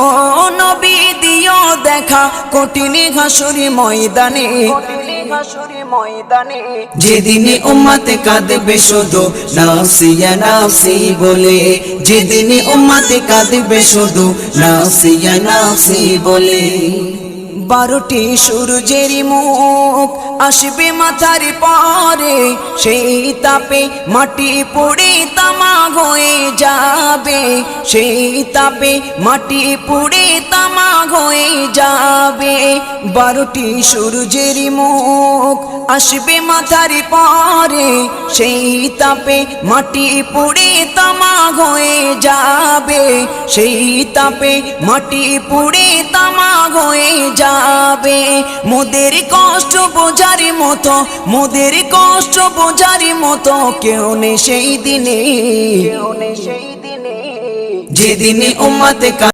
ও নবী দিও দেখা কঠিন হাসুরি ময়দানে, যেদিনে উম্মতে কাঁদবে শুধু নাফসি ইয়া নাফসি বলে, যেদিনে উম্মতে কাঁদবে শুধু নাফসি ইয়া নাফসি বলে। 12টি সূর্যের মুখ আসবে মাথার পরে, সেই তাপে মাটি পুড়ে তামা হয়ে যাবে, সেই তাপে মাটি পুড়ে তামা হয়ে যাবে। 12টি সূর্যের মুখ আসবে মাথার পরে, সেই তাপে মাটি পুড়ে তামা হয়ে যাবে, সেই তাপে মাটি পুড়ে তামা হয়ে যাবে। মোদের কষ্ট বোঝার মতো, মোদের কষ্ট বোঝার মতো কেউ নেই সেই দিনে, যেদিনে উম্মতে